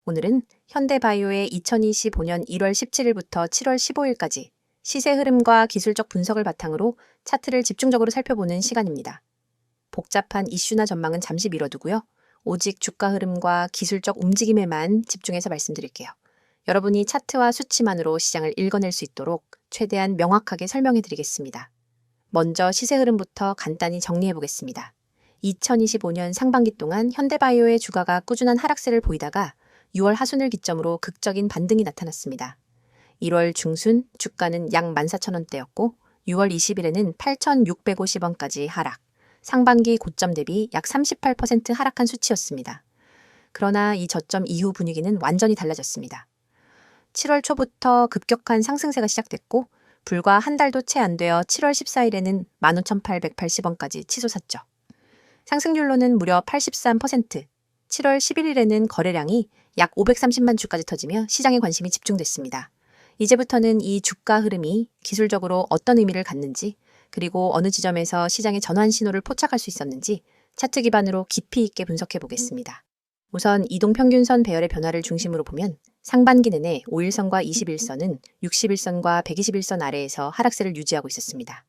오늘은 현대바이오의 2025년 1월 17일부터 7월 15일까지 시세 흐름과 기술적 분석을 바탕으로 차트를 집중적으로 살펴보는 시간입니다. 복잡한 이슈나 전망은 잠시 미뤄두고요. 오직 주가 흐름과 기술적 움직임에만 집중해서 말씀드릴게요. 여러분이 차트와 수치만으로 시장을 읽어낼 수 있도록 최대한 명확하게 설명해 드리겠습니다. 먼저 시세 흐름부터 간단히 정리해 보겠습니다. 2025년 상반기 동안 현대바이오의 주가가 꾸준한 하락세를 보이다가 6월 하순을 기점으로 극적인 반등이 나타났습니다. 1월 중순 주가는 약 14,000원대였고 6월 20일에는 8,650원까지 하락, 상반기 고점 대비 약 38% 하락한 수치였습니다. 그러나 이 저점 이후 분위기는 완전히 달라졌습니다. 7월 초부터 급격한 상승세가 시작됐고 불과 한 달도 채 안 되어 7월 14일에는 15,880원까지 치솟았죠. 상승률로는 무려 83%, 7월 11일에는 거래량이 약 530만 주까지 터지며 시장의 관심이 집중됐습니다. 이제부터는 이 주가 흐름이 기술적으로 어떤 의미를 갖는지, 그리고 어느 지점에서 시장의 전환 신호를 포착할 수 있었는지 차트 기반으로 깊이 있게 분석해 보겠습니다. 우선 이동평균선 배열의 변화를 중심으로 보면 상반기 내내 5일선과 21선은 60일선과 120일선 아래에서 하락세를 유지하고 있었습니다.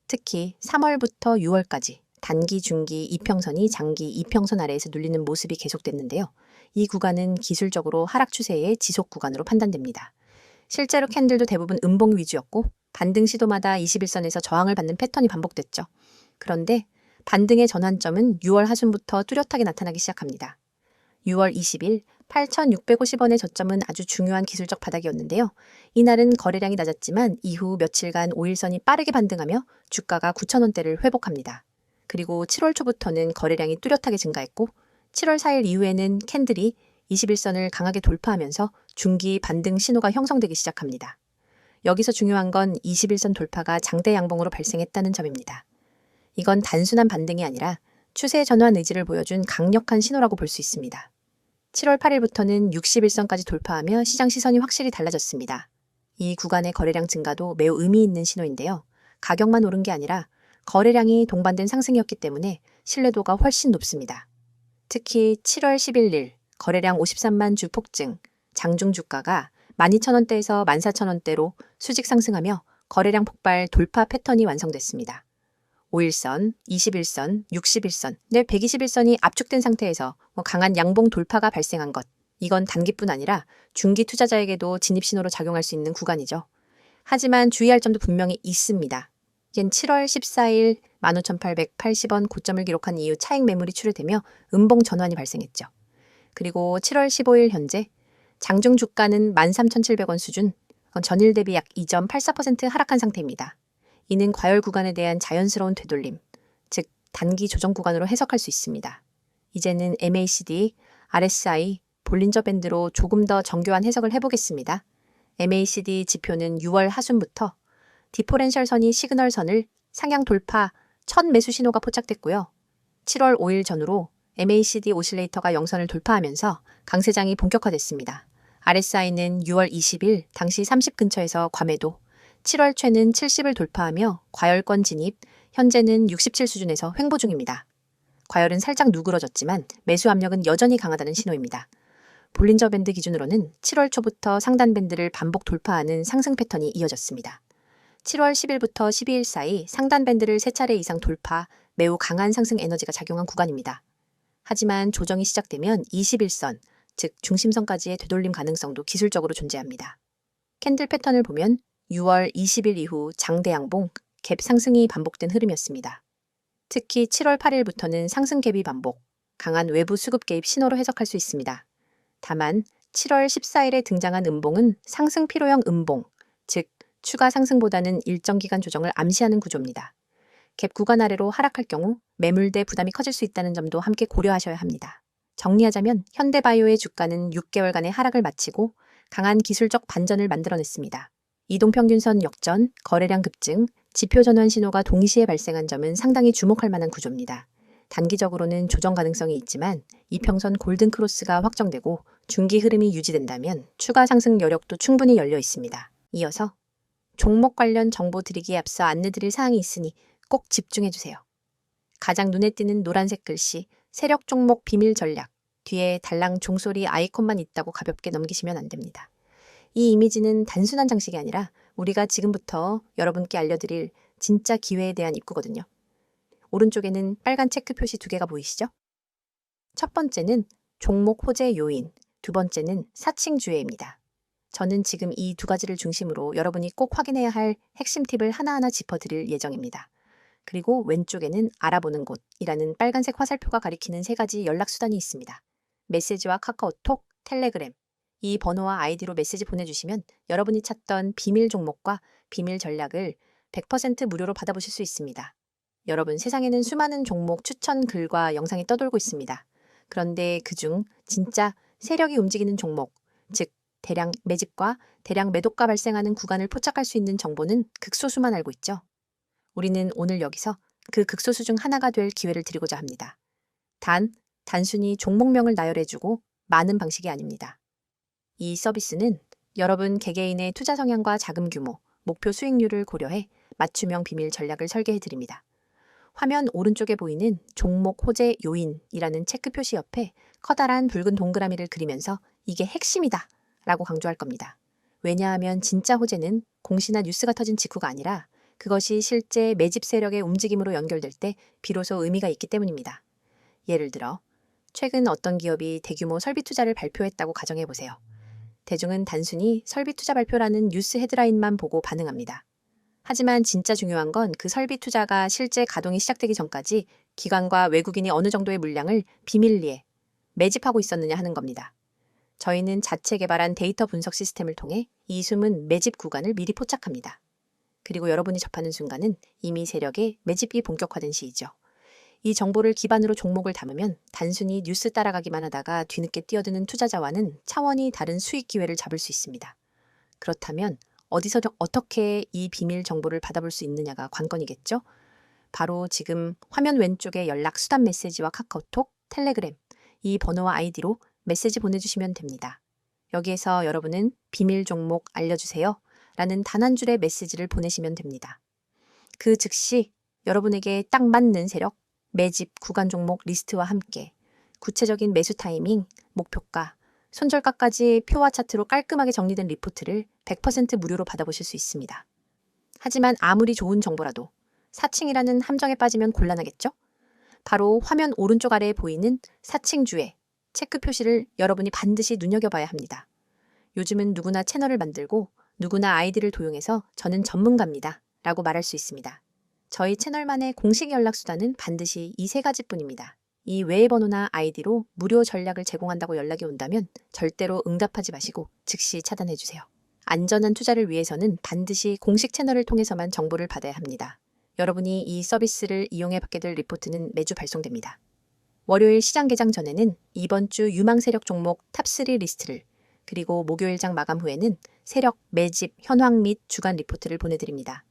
특히 3월부터 6월까지 단기, 중기, 이평선이 장기, 이평선 아래에서 눌리는 모습이 계속됐는데요. 이 구간은 기술적으로 하락 추세의 지속 구간으로 판단됩니다. 실제로 캔들도 대부분 음봉 위주였고 반등 시도마다 21선에서 저항을 받는 패턴이 반복됐죠. 그런데 반등의 전환점은 6월 하순부터 뚜렷하게 나타나기 시작합니다. 6월 20일 8,650원의 저점은 아주 중요한 기술적 바닥이었는데요. 이날은 거래량이 낮았지만 이후 며칠간 5일선이 빠르게 반등하며 주가가 9,000원대를 회복합니다. 그리고 7월 초부터는 거래량이 뚜렷하게 증가했고 7월 4일 이후에는 캔들이 21선을 강하게 돌파하면서 중기 반등 신호가 형성되기 시작합니다. 여기서 중요한 건 21선 돌파가 장대 양봉으로 발생했다는 점입니다. 이건 단순한 반등이 아니라 추세 전환 의지를 보여준 강력한 신호라고 볼 수 있습니다. 7월 8일부터는 61선까지 돌파하며 시장 시선이 확실히 달라졌습니다. 이 구간의 거래량 증가도 매우 의미 있는 신호인데요. 가격만 오른 게 아니라 거래량이 동반된 상승이었기 때문에 신뢰도가 훨씬 높습니다. 특히 7월 11일 거래량 53만 주 폭증, 장중 주가가 12,000원대에서 14,000원대로 수직 상승하며 거래량 폭발 돌파 패턴이 완성됐습니다. 5일선, 21선, 61선, 121선이 압축된 상태에서 강한 양봉 돌파가 발생한 것. 이건 단기뿐 아니라 중기 투자자에게도 진입 신호로 작용할 수 있는 구간이죠. 하지만 주의할 점도 분명히 있습니다. hiện 7월 14일 15,880원 고점을 기록한 이후 차익 매물이 출회되며 음봉 전환이 발생했죠. 그리고 7월 15일 현재 장중 주가는 13,700원 수준, 전일 대비 약 2.84% 하락한 상태입니다. 이는 과열 구간에 대한 자연스러운 되돌림, 즉 단기 조정 구간으로 해석할 수 있습니다. 이제는 MACD, RSI, 볼린저 밴드로 조금 더 정교한 해석을 해보겠습니다. MACD 지표는 6월 하순부터 디퍼렌셜 선이 시그널 선을 상향 돌파 첫 매수 신호가 포착됐고요. 7월 5일 전후로 MACD 오실레이터가 영선을 돌파하면서 강세장이 본격화됐습니다. RSI는 6월 20일 당시 30 근처에서 과매도, 7월 최는 70을 돌파하며 과열권 진입, 현재는 67 수준에서 횡보 중입니다. 과열은 살짝 누그러졌지만 매수 압력은 여전히 강하다는 신호입니다. 볼린저 밴드 기준으로는 7월 초부터 상단 밴드를 반복 돌파하는 상승 패턴이 이어졌습니다. 7월 10일부터 12일 사이 상단 밴드를 3차례 이상 돌파, 매우 강한 상승 에너지가 작용한 구간입니다. 하지만 조정이 시작되면 21선, 즉 중심선까지의 되돌림 가능성도 기술적으로 존재합니다. 캔들 패턴을 보면 6월 20일 이후 장대 양봉, 갭 상승이 반복된 흐름이었습니다. 특히 7월 8일부터는 상승 갭이 반복, 강한 외부 수급 개입 신호로 해석할 수 있습니다. 다만 7월 14일에 등장한 음봉은 상승 필요형 음봉, 즉 추가 상승보다는 일정 기간 조정을 암시하는 구조입니다. 갭 구간 아래로 하락할 경우 매물대 부담이 커질 수 있다는 점도 함께 고려하셔야 합니다. 정리하자면 현대바이오의 주가는 6개월간의 하락을 마치고 강한 기술적 반전을 만들어냈습니다. 이동평균선 역전, 거래량 급증, 지표 전환 신호가 동시에 발생한 점은 상당히 주목할 만한 구조입니다. 단기적으로는 조정 가능성이 있지만 이평선 골든크로스가 확정되고 중기 흐름이 유지된다면 추가 상승 여력도 충분히 열려 있습니다. 이어서 종목 관련 정보 드리기에 앞서 안내드릴 사항이 있으니 꼭 집중해주세요. 가장 눈에 띄는 노란색 글씨, 세력 종목 비밀 전략. 뒤에 달랑 종소리 아이콘만 있다고 가볍게 넘기시면 안 됩니다. 이 이미지는 단순한 장식이 아니라 우리가 지금부터 여러분께 알려드릴 진짜 기회에 대한 입구거든요. 오른쪽에는 빨간 체크 표시 2개가 보이시죠? 첫 번째는 종목 호재 요인, 두 번째는 사칭 주회입니다. 저는 지금 이 2가지를 중심으로 여러분이 꼭 확인해야 할 핵심 팁을 하나하나 짚어드릴 예정입니다. 그리고 왼쪽에는 알아보는 곳이라는 빨간색 화살표가 가리키는 3가지 연락수단이 있습니다. 메시지와 카카오톡, 텔레그램. 이 번호와 아이디로 메시지 보내주시면 여러분이 찾던 비밀 종목과 비밀 전략을 100% 무료로 받아보실 수 있습니다. 여러분, 세상에는 수많은 종목 추천 글과 영상이 떠돌고 있습니다. 그런데 그중 진짜 세력이 움직이는 종목, 즉 대량 매집과 대량 매도가 발생하는 구간을 포착할 수 있는 정보는 극소수만 알고 있죠. 우리는 오늘 여기서 그 극소수 중 하나가 될 기회를 드리고자 합니다. 단순히 종목명을 나열해주고 많은 방식이 아닙니다. 이 서비스는 여러분 개개인의 투자 성향과 자금 규모, 목표 수익률을 고려해 맞춤형 비밀 전략을 설계해드립니다. 화면 오른쪽에 보이는 종목 호재 요인이라는 체크 표시 옆에 커다란 붉은 동그라미를 그리면서 이게 핵심이다 라고 강조할 겁니다. 왜냐하면 진짜 호재는 공시나 뉴스가 터진 직후가 아니라 그것이 실제 매집 세력의 움직임으로 연결될 때 비로소 의미가 있기 때문입니다. 예를 들어 최근 어떤 기업이 대규모 설비 투자를 발표했다고 가정해보세요. 대중은 단순히 설비 투자 발표라는 뉴스 헤드라인만 보고 반응합니다. 하지만 진짜 중요한 건 그 설비 투자가 실제 가동이 시작되기 전까지 기관과 외국인이 어느 정도의 물량을 비밀리에 매집하고 있었느냐 하는 겁니다. 저희는 자체 개발한 데이터 분석 시스템을 통해 이 숨은 매집 구간을 미리 포착합니다. 그리고 여러분이 접하는 순간은 이미 세력의 매집이 본격화된 시이죠. 이 정보를 기반으로 종목을 담으면 단순히 뉴스 따라가기만 하다가 뒤늦게 뛰어드는 투자자와는 차원이 다른 수익 기회를 잡을 수 있습니다. 그렇다면 어디서 어떻게 이 비밀 정보를 받아볼 수 있느냐가 관건이겠죠? 바로 지금 화면 왼쪽에 연락 수단 메시지와 카카오톡, 텔레그램, 이 번호와 아이디로 메시지 보내주시면 됩니다. 여기에서 여러분은 비밀 종목 알려주세요 라는 단 한 줄의 메시지를 보내시면 됩니다. 그 즉시 여러분에게 딱 맞는 세력, 매집, 구간 종목 리스트와 함께 구체적인 매수 타이밍, 목표가, 손절가까지 표와 차트로 깔끔하게 정리된 리포트를 100% 무료로 받아보실 수 있습니다. 하지만 아무리 좋은 정보라도 사칭이라는 함정에 빠지면 곤란하겠죠? 바로 화면 오른쪽 아래에 보이는 사칭주의 체크 표시를 여러분이 반드시 눈여겨봐야 합니다. 요즘은 누구나 채널을 만들고 누구나 아이디를 도용해서 저는 전문가입니다 라고 말할 수 있습니다. 저희 채널만의 공식 연락수단은 반드시 이 3가지뿐입니다. 이 외의 번호나 아이디로 무료 전략을 제공한다고 연락이 온다면 절대로 응답하지 마시고 즉시 차단해주세요. 안전한 투자를 위해서는 반드시 공식 채널을 통해서만 정보를 받아야 합니다. 여러분이 이 서비스를 이용해 받게 될 리포트는 매주 발송됩니다. 월요일 시장 개장 전에는 이번 주 유망 세력 종목 탑3 리스트를, 그리고 목요일장 마감 후에는 세력, 매집, 현황 및 주간 리포트를 보내드립니다.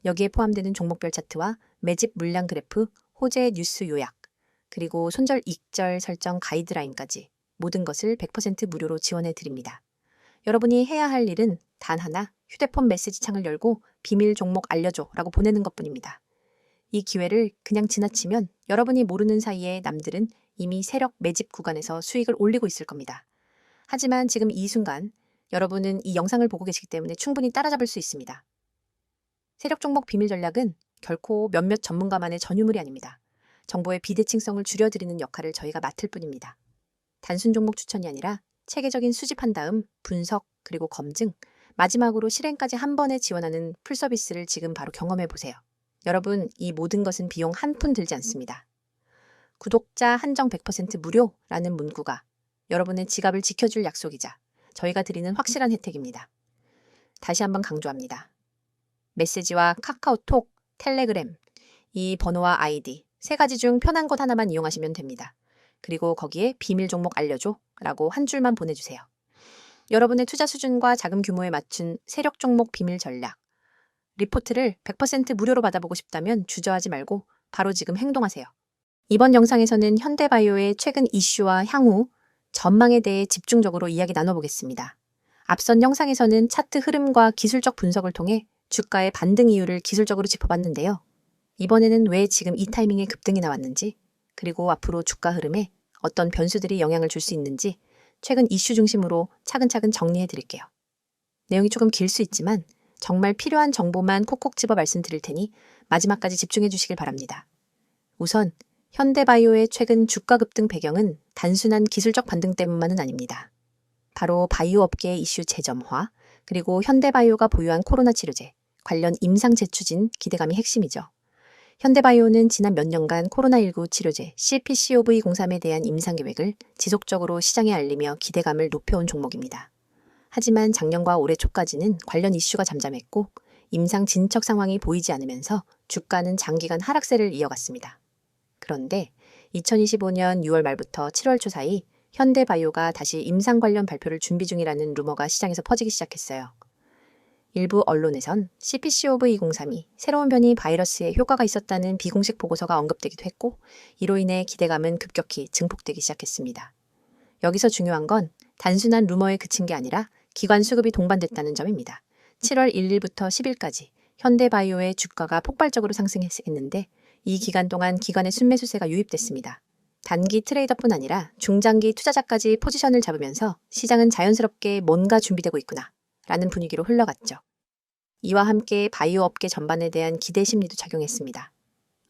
여기에 포함되는 종목별 차트와 매집 물량 그래프, 호재 뉴스 요약, 그리고 손절 익절 설정 가이드라인까지 모든 것을 100% 무료로 지원해 드립니다. 여러분이 해야 할 일은 단 하나, 휴대폰 메시지 창을 열고 비밀 종목 알려줘 라고 보내는 것뿐입니다. 이 기회를 그냥 지나치면 여러분이 모르는 사이에 남들은 이미 세력 매집 구간에서 수익을 올리고 있을 겁니다. 하지만 지금 이 순간 여러분은 이 영상을 보고 계시기 때문에 충분히 따라잡을 수 있습니다. 세력 종목 비밀 전략은 결코 몇몇 전문가만의 전유물이 아닙니다. 정보의 비대칭성을 줄여드리는 역할을 저희가 맡을 뿐입니다. 단순 종목 추천이 아니라 체계적인 수집한 다음 분석 그리고 검증, 마지막으로 실행까지 한 번에 지원하는 풀서비스를 지금 바로 경험해 보세요. 여러분, 이 모든 것은 비용 한 푼 들지 않습니다. 구독자 한정 100% 무료라는 문구가 여러분의 지갑을 지켜줄 약속이자 저희가 드리는 확실한 혜택입니다. 다시 한번 강조합니다. 메시지와 카카오톡, 텔레그램, 이 번호와 아이디 3가지 중 편한 것 하나만 이용하시면 됩니다. 그리고 거기에 비밀 종목 알려줘 라고 한 줄만 보내주세요. 여러분의 투자 수준과 자금 규모에 맞춘 세력 종목 비밀 전략, 리포트를 100% 무료로 받아보고 싶다면 주저하지 말고 바로 지금 행동하세요. 이번 영상에서는 현대바이오의 최근 이슈와 향후 전망에 대해 집중적으로 이야기 나눠보겠습니다. 앞선 영상에서는 차트 흐름과 기술적 분석을 통해 주가의 반등 이유를 기술적으로 짚어봤는데요. 이번에는 왜 지금 이 타이밍에 급등이 나왔는지, 그리고 앞으로 주가 흐름에 어떤 변수들이 영향을 줄 수 있는지 최근 이슈 중심으로 차근차근 정리해 드릴게요. 내용이 조금 길 수 있지만 정말 필요한 정보만 콕콕 집어 말씀드릴 테니 마지막까지 집중해 주시길 바랍니다. 우선 현대바이오의 최근 주가 급등 배경은 단순한 기술적 반등 때문만은 아닙니다. 바로 바이오 업계의 이슈 재점화, 그리고 현대바이오가 보유한 코로나 치료제, 관련 임상 재추진 기대감이 핵심이죠. 현대바이오는 지난 몇 년간 코로나19 치료제 CPCOV03에 대한 임상 계획을 지속적으로 시장에 알리며 기대감을 높여온 종목입니다. 하지만 작년과 올해 초까지는 관련 이슈가 잠잠했고 임상 진척 상황이 보이지 않으면서 주가는 장기간 하락세를 이어갔습니다. 그런데 2025년 6월 말부터 7월 초 사이 현대바이오가 다시 임상 관련 발표를 준비 중이라는 루머가 시장에서 퍼지기 시작했어요. 일부 언론에선 CPCOV03이 새로운 변이 바이러스에 효과가 있었다는 비공식 보고서가 언급되기도 했고 이로 인해 기대감은 급격히 증폭되기 시작했습니다. 여기서 중요한 건 단순한 루머에 그친 게 아니라 기관 수급이 동반됐다는 점입니다. 7월 1일부터 10일까지 현대바이오의 주가가 폭발적으로 상승했는데 이 기간 동안 기관의 순매수세가 유입됐습니다. 단기 트레이더뿐 아니라 중장기 투자자까지 포지션을 잡으면서 시장은 자연스럽게 뭔가 준비되고 있구나 라는 분위기로 흘러갔죠. 이와 함께 바이오 업계 전반에 대한 기대 심리도 작용했습니다.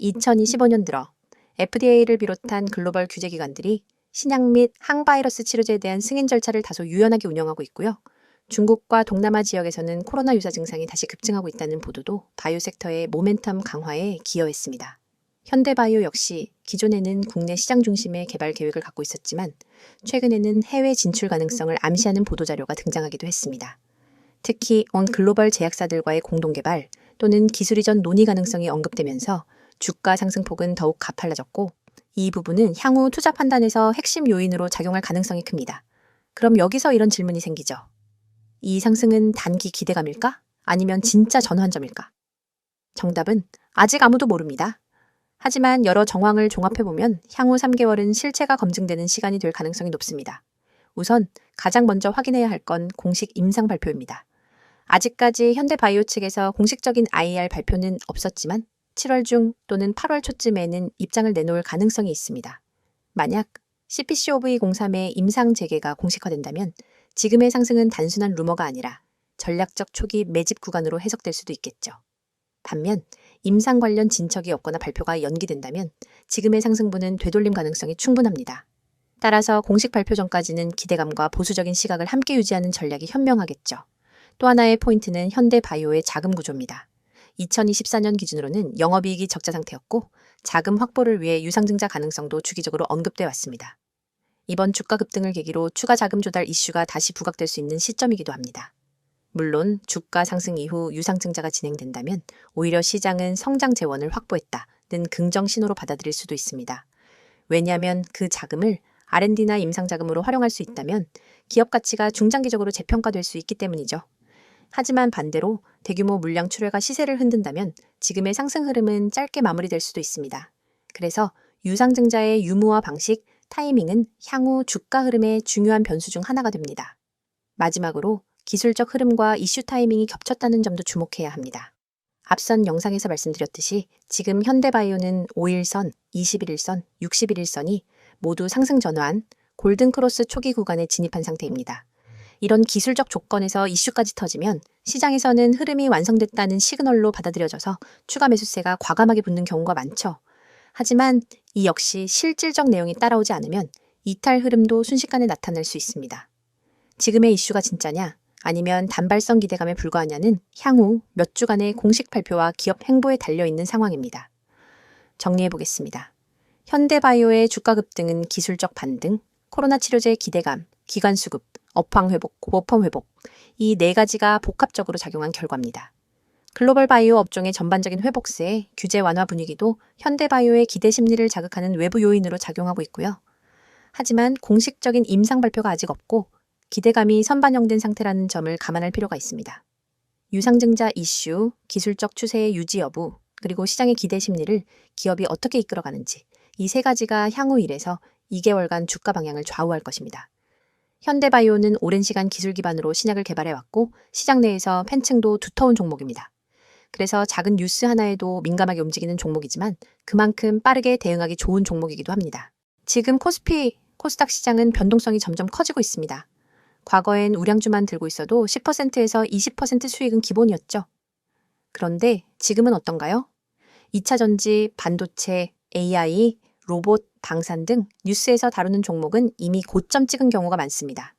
2025년 들어 FDA를 비롯한 글로벌 규제기관들이 신약 및 항바이러스 치료제에 대한 승인 절차를 다소 유연하게 운영하고 있고요. 중국과 동남아 지역에서는 코로나 유사 증상이 다시 급증하고 있다는 보도도 바이오 섹터의 모멘텀 강화에 기여했습니다. 현대바이오 역시 기존에는 국내 시장 중심의 개발 계획을 갖고 있었지만 최근에는 해외 진출 가능성을 암시하는 보도자료가 등장하기도 했습니다. 특히 글로벌 제약사들과의 공동개발 또는 기술 이전 논의 가능성이 언급되면서 주가 상승폭은 더욱 가팔라졌고 이 부분은 향후 투자 판단에서 핵심 요인으로 작용할 가능성이 큽니다. 그럼 여기서 이런 질문이 생기죠. 이 상승은 단기 기대감일까? 아니면 진짜 전환점일까? 정답은 아직 아무도 모릅니다. 하지만 여러 정황을 종합해보면 향후 3개월은 실체가 검증되는 시간이 될 가능성이 높습니다. 우선 가장 먼저 확인해야 할 건 공식 임상 발표입니다. 아직까지 현대바이오 측에서 공식적인 IR 발표는 없었지만 7월 중 또는 8월 초쯤에는 입장을 내놓을 가능성이 있습니다. 만약 CPCOV03의 임상 재개가 공식화된다면 지금의 상승은 단순한 루머가 아니라 전략적 초기 매집 구간으로 해석될 수도 있겠죠. 반면 임상 관련 진척이 없거나 발표가 연기된다면 지금의 상승분은 되돌림 가능성이 충분합니다. 따라서 공식 발표 전까지는 기대감과 보수적인 시각을 함께 유지하는 전략이 현명하겠죠. 또 하나의 포인트는 현대바이오의 자금 구조입니다. 2024년 기준으로는 영업이익이 적자 상태였고 자금 확보를 위해 유상증자 가능성도 주기적으로 언급돼 왔습니다. 이번 주가 급등을 계기로 추가 자금 조달 이슈가 다시 부각될 수 있는 시점이기도 합니다. 물론 주가 상승 이후 유상증자가 진행된다면 오히려 시장은 성장 재원을 확보했다는 긍정 신호로 받아들일 수도 있습니다. 왜냐하면 그 자금을 R&D나 임상 자금으로 활용할 수 있다면 기업 가치가 중장기적으로 재평가될 수 있기 때문이죠. 하지만 반대로 대규모 물량 출회가 시세를 흔든다면 지금의 상승 흐름은 짧게 마무리될 수도 있습니다. 그래서 유상증자의 유무와 방식, 타이밍은 향후 주가 흐름의 중요한 변수 중 하나가 됩니다. 마지막으로 기술적 흐름과 이슈 타이밍이 겹쳤다는 점도 주목해야 합니다. 앞선 영상에서 말씀드렸듯이 지금 현대바이오는 5일선, 21일선, 61일선이 모두 상승 전환, 골든크로스 초기 구간에 진입한 상태입니다. 이런 기술적 조건에서 이슈까지 터지면 시장에서는 흐름이 완성됐다는 시그널로 받아들여져서 추가 매수세가 과감하게 붙는 경우가 많죠. 하지만 이 역시 실질적 내용이 따라오지 않으면 이탈 흐름도 순식간에 나타날 수 있습니다. 지금의 이슈가 진짜냐? 아니면 단발성 기대감에 불과하냐는 향후 몇 주간의 공식 발표와 기업 행보에 달려있는 상황입니다. 정리해보겠습니다. 현대바이오의 주가 급등은 기술적 반등, 코로나 치료제 기대감, 기관 수급, 업황 회복, 모펌 회복, 이 네 가지가 복합적으로 작용한 결과입니다. 글로벌 바이오 업종의 전반적인 회복세에 규제 완화 분위기도 현대바이오의 기대 심리를 자극하는 외부 요인으로 작용하고 있고요. 하지만 공식적인 임상 발표가 아직 없고 기대감이 선반영된 상태라는 점을 감안할 필요가 있습니다. 유상증자 이슈, 기술적 추세의 유지 여부, 그리고 시장의 기대 심리를 기업이 어떻게 이끌어가는지 이 세 가지가 향후 1에서 2개월간 주가 방향을 좌우할 것입니다. 현대바이오는 오랜 시간 기술 기반으로 신약을 개발해왔고 시장 내에서 팬층도 두터운 종목입니다. 그래서 작은 뉴스 하나에도 민감하게 움직이는 종목이지만 그만큼 빠르게 대응하기 좋은 종목이기도 합니다. 지금 코스피 코스닥 시장은 변동성이 점점 커지고 있습니다. 과거엔 우량주만 들고 있어도 10%에서 20% 수익은 기본이었죠. 그런데 지금은 어떤가요? 2차 전지, 반도체, AI, 로봇, 방산 등 뉴스에서 다루는 종목은 이미 고점 찍은 경우가 많습니다.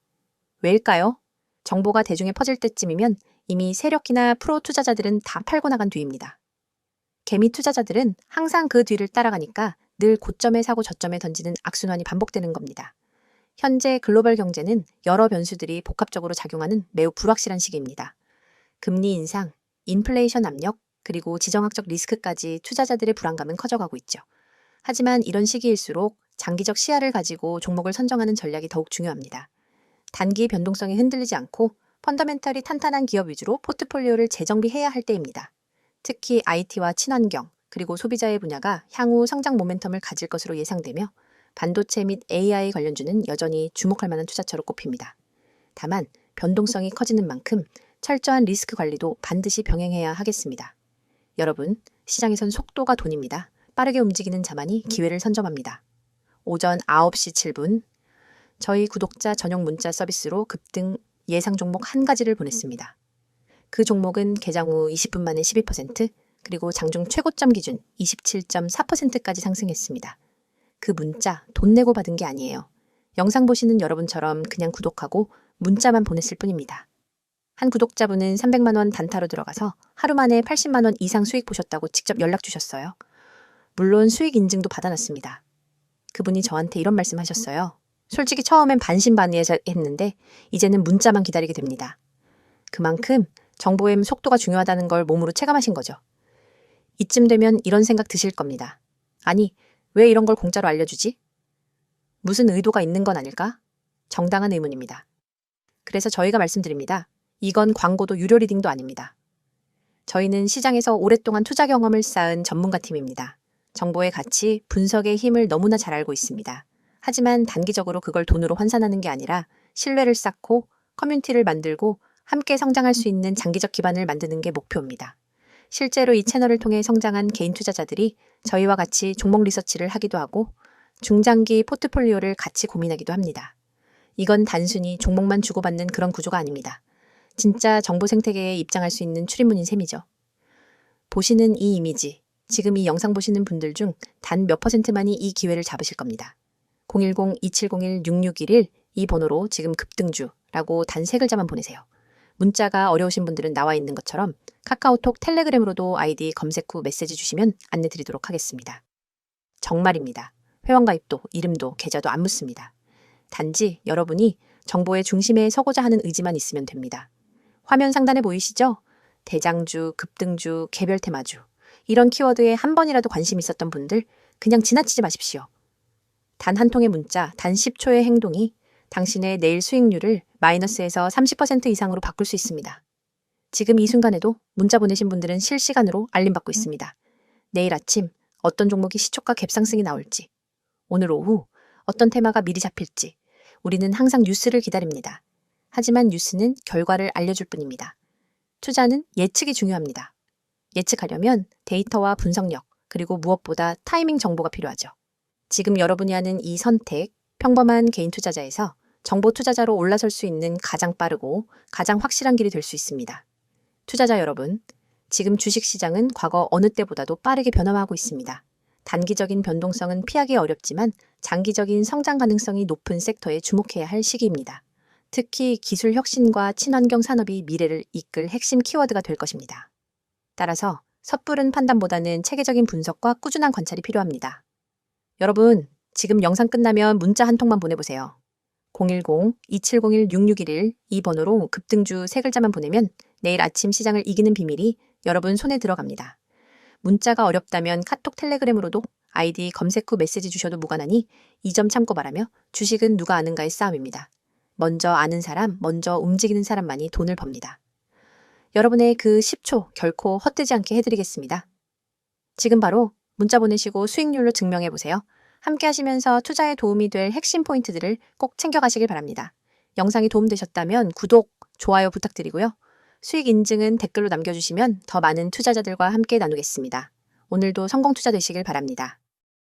왜일까요? 정보가 대중에 퍼질 때쯤이면 이미 세력이나 프로 투자자들은 다 팔고 나간 뒤입니다. 개미 투자자들은 항상 그 뒤를 따라가니까 늘 고점에 사고 저점에 던지는 악순환이 반복되는 겁니다. 현재 글로벌 경제는 여러 변수들이 복합적으로 작용하는 매우 불확실한 시기입니다. 금리 인상, 인플레이션 압력, 그리고 지정학적 리스크까지 투자자들의 불안감은 커져가고 있죠. 하지만 이런 시기일수록 장기적 시야를 가지고 종목을 선정하는 전략이 더욱 중요합니다. 단기 변동성에 흔들리지 않고 펀더멘털이 탄탄한 기업 위주로 포트폴리오를 재정비해야 할 때입니다. 특히 IT와 친환경, 그리고 소비자의 분야가 향후 성장 모멘텀을 가질 것으로 예상되며 반도체 및 AI 관련주는 여전히 주목할 만한 투자처로 꼽힙니다. 다만 변동성이 커지는 만큼 철저한 리스크 관리도 반드시 병행해야 하겠습니다. 여러분, 시장에선 속도가 돈입니다. 빠르게 움직이는 자만이 기회를 선점합니다. 오전 9시 7분, 저희 구독자 전용 문자 서비스로 급등 예상 종목 한 가지를 보냈습니다. 그 종목은 개장 후 20분 만에 12%, 그리고 장중 최고점 기준 27.4%까지 상승했습니다. 그 문자 돈 내고 받은 게 아니에요. 영상 보시는 여러분처럼 그냥 구독하고 문자만 보냈을 뿐입니다. 한 구독자분은 300만 원 단타로 들어가서 하루 만에 80만 원 이상 수익 보셨다고 직접 연락 주셨어요. 물론 수익 인증도 받아놨습니다. 그분이 저한테 이런 말씀 하셨어요. 솔직히 처음엔 반신반의했는데 이제는 문자만 기다리게 됩니다. 그만큼 정보의 속도가 중요하다는 걸 몸으로 체감하신 거죠. 이쯤 되면 이런 생각 드실 겁니다. 아니, 왜 이런 걸 공짜로 알려주지? 무슨 의도가 있는 건 아닐까? 정당한 의문입니다. 그래서 저희가 말씀드립니다. 이건 광고도 유료 리딩도 아닙니다. 저희는 시장에서 오랫동안 투자 경험을 쌓은 전문가 팀입니다. 정보의 가치, 분석의 힘을 너무나 잘 알고 있습니다. 하지만 단기적으로 그걸 돈으로 환산하는 게 아니라 신뢰를 쌓고 커뮤니티를 만들고 함께 성장할 수 있는 장기적 기반을 만드는 게 목표입니다. 실제로 이 채널을 통해 성장한 개인 투자자들이 저희와 같이 종목 리서치를 하기도 하고 중장기 포트폴리오를 같이 고민하기도 합니다. 이건 단순히 종목만 주고받는 그런 구조가 아닙니다. 진짜 정보 생태계에 입장할 수 있는 출입문인 셈이죠. 보시는 이 이미지, 지금 이 영상 보시는 분들 중 단 몇 %만이 이 기회를 잡으실 겁니다. 010-2701-6611 이 번호로 지금 급등주라고 단 3글자만 보내세요. 문자가 어려우신 분들은 나와 있는 것처럼 카카오톡, 텔레그램으로도 아이디 검색 후 메시지 주시면 안내 드리도록 하겠습니다. 정말입니다. 회원 가입도, 이름도, 계좌도 안 묻습니다. 단지 여러분이 정보의 중심에 서고자 하는 의지만 있으면 됩니다. 화면 상단에 보이시죠? 대장주, 급등주, 개별 테마주 이런 키워드에 한 번이라도 관심 있었던 분들 그냥 지나치지 마십시오. 단 한 통의 문자, 단 10초의 행동이 당신의 내일 수익률을 마이너스에서 30% 이상으로 바꿀 수 있습니다. 지금 이 순간에도 문자 보내신 분들은 실시간으로 알림받고 있습니다. 내일 아침 어떤 종목이 시초가 갭상승이 나올지, 오늘 오후 어떤 테마가 미리 잡힐지 우리는 항상 뉴스를 기다립니다. 하지만 뉴스는 결과를 알려줄 뿐입니다. 투자는 예측이 중요합니다. 예측하려면 데이터와 분석력, 그리고 무엇보다 타이밍 정보가 필요하죠. 지금 여러분이 하는 이 선택, 평범한 개인 투자자에서 정보 투자자로 올라설 수 있는 가장 빠르고 가장 확실한 길이 될 수 있습니다. 투자자 여러분, 지금 주식시장은 과거 어느 때보다도 빠르게 변화하고 있습니다. 단기적인 변동성은 피하기 어렵지만 장기적인 성장 가능성이 높은 섹터에 주목해야 할 시기입니다. 특히 기술 혁신과 친환경 산업이 미래를 이끌 핵심 키워드가 될 것입니다. 따라서 섣부른 판단보다는 체계적인 분석과 꾸준한 관찰이 필요합니다. 여러분, 지금 영상 끝나면 문자 한 통만 보내보세요. 010-2701-6611 이 번호로 급등주 3글자만 보내면 내일 아침 시장을 이기는 비밀이 여러분 손에 들어갑니다. 문자가 어렵다면 카톡 텔레그램으로도 아이디 검색 후 메시지 주셔도 무관하니 이 점 참고 바라며 주식은 누가 아는가의 싸움입니다. 먼저 아는 사람, 먼저 움직이는 사람만이 돈을 법니다. 여러분의 그 10초 결코 헛되지 않게 해드리겠습니다. 지금 바로 문자 보내시고 수익률로 증명해보세요. 함께 하시면서 투자에 도움이 될 핵심 포인트들을 꼭 챙겨가시길 바랍니다. 영상이 도움되셨다면 구독, 좋아요 부탁드리고요. 수익 인증은 댓글로 남겨주시면 더 많은 투자자들과 함께 나누겠습니다. 오늘도 성공 투자 되시길 바랍니다.